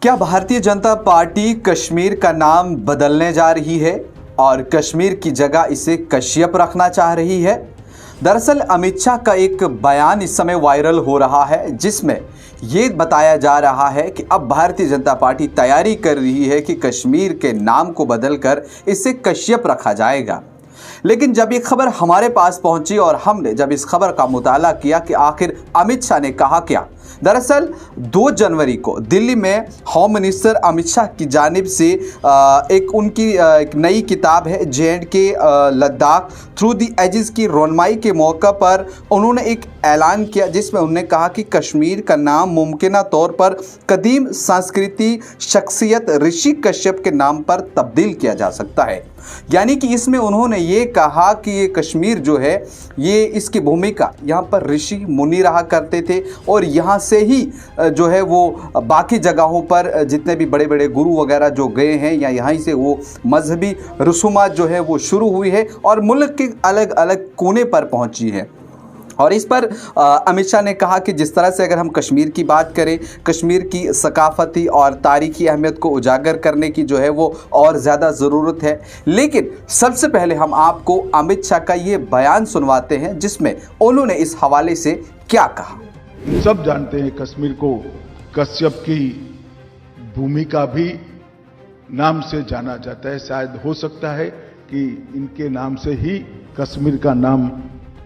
क्या भारतीय जनता पार्टी कश्मीर का नाम बदलने जा रही है और कश्मीर की जगह इसे कश्यप रखना चाह रही है? दरअसल अमित शाह का एक बयान इस समय वायरल हो रहा है जिसमें ये बताया जा रहा है कि अब भारतीय जनता पार्टी तैयारी कर रही है कि कश्मीर के नाम को बदलकर इसे कश्यप रखा जाएगा। लेकिन जब ये खबर हमारे पास पहुंची और हमने जब इस खबर का मुताला किया कि आखिर अमित शाह ने कहा क्या, दरअसल 2 जनवरी को दिल्ली में होम मिनिस्टर अमित शाह की जानिब से एक उनकी एक नई किताब है J and K Ladakh through the ages की रोनमाई के मौका पर उन्होंने एक ऐलान किया जिसमें उन्होंने कहा कि कश्मीर का नाम मुमकिना तौर पर कदीम संस्कृति शख्सियत ऋषि कश्यप के नाम पर तब्दील किया जा सकता है। यानी कि इसमें उन्होंने ये कहा कि ये कश्मीर जो है ये इसकी भूमिका यहाँ पर ऋषि मुनि रहा करते थे और यहाँ से ही जो है वो बाकी जगहों पर जितने भी बड़े बड़े गुरु वगैरह जो गए हैं या यहाँ से वो मजहबी रसूमात जो है वो शुरू हुई है और मुल्क के अलग अलग कोने पर पहुँची है। और इस पर अमित शाह ने कहा कि जिस तरह से अगर हम कश्मीर की बात करें, कश्मीर की सकाफ़ती और तारीख़ी अहमियत को उजागर करने की जो है वो और ज़्यादा ज़रूरत है। लेकिन सबसे पहले हम आपको अमित शाह का ये बयान सुनवाते हैं जिसमें उन्होंने इस हवाले से क्या कहा। सब जानते हैं कश्मीर को कश्यप की भूमिका भी नाम से जाना जाता है। शायद हो सकता है कि इनके नाम से ही कश्मीर का नाम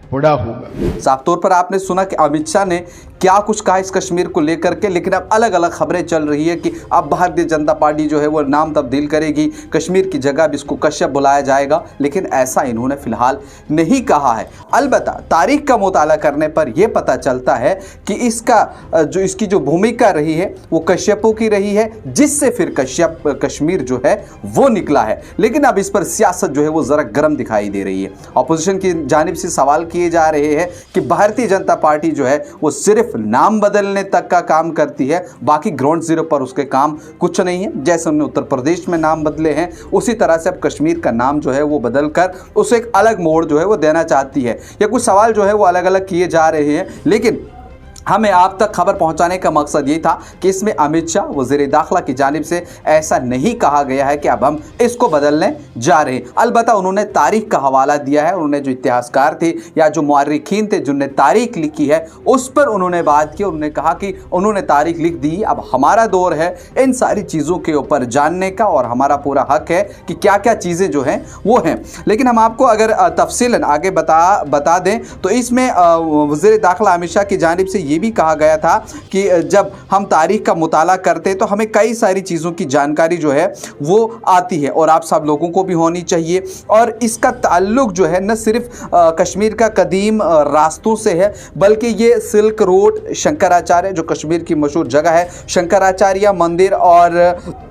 पड़ा होगा। साफ तौर पर आपने सुना कि अमित शाह ने क्या कुछ कहा इस कश्मीर को लेकर के, लेकिन अब अलग अलग खबरें चल रही है कि अब भारतीय जनता पार्टी जो है वो नाम तब्दील करेगी, कश्मीर की जगह अब इसको कश्यप बुलाया जाएगा, लेकिन ऐसा इन्होंने फिलहाल नहीं कहा है। अलबत्ता तारीख का मुताला करने पर यह पता चलता है कि इसकी जो भूमिका रही है वो कश्यपों की रही है, जिससे फिर कश्मीर जो है वो निकला है। लेकिन अब इस पर सियासत जो है वो जरा गर्म दिखाई दे रही है। अपोजिशन की जानिब से सवाल किए जा रहे हैं कि भारतीय जनता पार्टी जो है वो सिर्फ नाम बदलने तक का काम करती है, बाकी ग्राउंड जीरो पर उसके काम कुछ नहीं है। जैसे उन्होंने उत्तर प्रदेश में नाम बदले हैं उसी तरह से अब कश्मीर का नाम जो है वो बदलकर उसे एक अलग मोड़ जो है वो देना चाहती है। ये कुछ सवाल जो है वो अलग अलग किए जा रहे हैं, लेकिन हमें आप तक खबर पहुंचाने का मकसद ये था कि इसमें अमित शाह वज़ीर दाखिला की जानिब से ऐसा नहीं कहा गया है कि अब हम इसको बदलने जा रहे हैं। अलबत्ता उन्होंने तारीख का हवाला दिया है। उन्होंने जो इतिहासकार थे या जो मुअर्रिखीन थे जिन्होंने तारीख लिखी है उस पर उन्होंने बात की। उन्होंने कहा कि उन्होंने तारीख लिख दी, अब हमारा दौर है इन सारी चीज़ों के ऊपर जानने का और हमारा पूरा हक है कि क्या क्या चीज़ें जो हैं वो हैं। लेकिन हम आपको अगर तफसीलन आगे बता दें तो इसमें वज़ीर दाखिला अमित शाह की जानिब से ये भी कहा गया था कि जब हम तारीख का मुताला करते हैं तो हमें कई सारी चीज़ों की जानकारी जो है वो आती है और आप सब लोगों को भी होनी चाहिए। और इसका ताल्लुक जो है न सिर्फ कश्मीर का कदीम रास्तों से है, बल्कि ये सिल्क रोड, शंकराचार्य जो कश्मीर की मशहूर जगह है, शंकराचार्य मंदिर और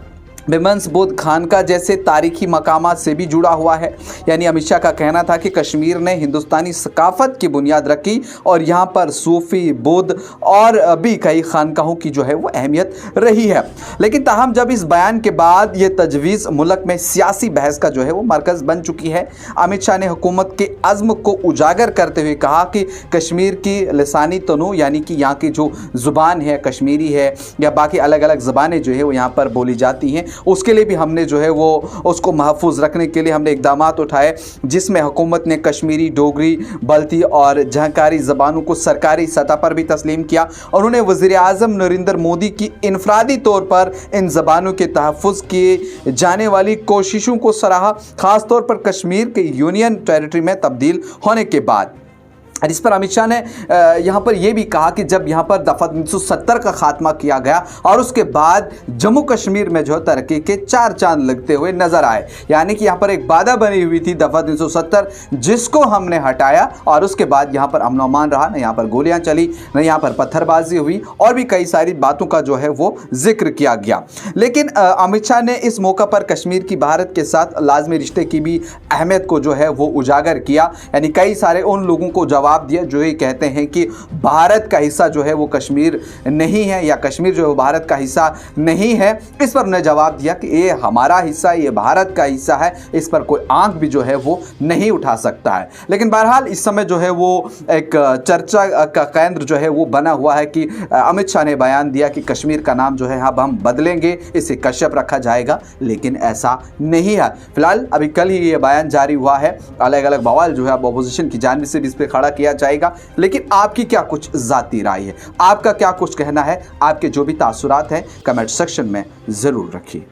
बिमंस बुद्ध खानका जैसे तारीखी मकामात से भी जुड़ा हुआ है। यानी अमित शाह का कहना था कि कश्मीर ने हिंदुस्तानी सकाफत की बुनियाद रखी और यहाँ पर सूफी, बुद्ध और भी कई खानकाहों की जो है वो अहमियत रही है। लेकिन ताहम जब इस बयान के बाद ये तजवीज़ मुल्क में सियासी बहस का जो है वो मरकज़ बन चुकी है। अमित शाह ने हुकूमत के अज़्म को उजागर करते हुए कहा कि कश्मीर की लसानी तनू यानी कि यहाँ की जो ज़ुबान है कश्मीरी है या बाकी अलग अलग ज़बानें जो है वो यहाँ पर बोली जाती हैं, उसके लिए भी हमने जो है वो उसको महफूज रखने के लिए हमने इक़दाम उठाए, जिसमें हुकूमत ने कश्मीरी, डोगरी, बल्ती और झंकारी ज़बानों को सरकारी सतह पर भी तस्लीम किया। उन्होंने वज़ीर आज़म नरेंद्र मोदी की इनफरादी तौर पर इन ज़बानों के तहफ़्फ़ुज़ किए जाने वाली कोशिशों को सराहा, ख़ास तौर पर कश्मीर के यूनियन टेरिटरी में तब्दील होने के बाद। इस पर अमित शाह ने यहाँ पर यह भी कहा कि जब यहाँ पर दफ़ा 1970 का खात्मा किया गया और उसके बाद जम्मू कश्मीर में जो तरक्की के 4 चांद लगते हुए नजर आए, यानी कि यहाँ पर एक बाधा बनी हुई थी दफ़ा 1970 जिसको हमने हटाया और उसके बाद यहाँ पर अमन अमान रहा, न यहाँ पर गोलियाँ चली, न यहाँ पर पत्थरबाजी हुई और भी कई सारी बातों का जो है वो जिक्र किया गया। लेकिन अमित शाह ने इस मौका पर कश्मीर की भारत के साथ लाजमी रिश्ते की भी अहमियत को जो है वो उजागर किया। यानी कई सारे उन लोगों को जवाब जवाब दिया जो ये कहते हैं कि भारत का हिस्सा जो है वो कश्मीर नहीं है, या कश्मीर जो है वो भारत का हिस्सा नहीं है। इस पर उन्होंने जवाब दिया कि ये हमारा हिस्सा, ये भारत का हिस्सा है, इस पर कोई आंख भी जो है वो नहीं उठा सकता है। लेकिन बहरहाल इस समय जो है वो एक चर्चा का केंद्र जो है वो बना हुआ है कि अमित शाह ने बयान दिया कि कश्मीर का नाम जो है अब हम बदलेंगे, इसे कश्यप रखा जाएगा, लेकिन ऐसा नहीं है। फिलहाल अभी कल ही ये बयान जारी हुआ है। अलग अलग बवाल जो है अब अपोजिशन की जानिब से भी इस पर खड़ा किया जाएगा। लेकिन आपकी क्या कुछ जाती राय है, आपका क्या कुछ कहना है, आपके जो भी तासुरात हैं कमेंट सेक्शन में ज़रूर रखिए।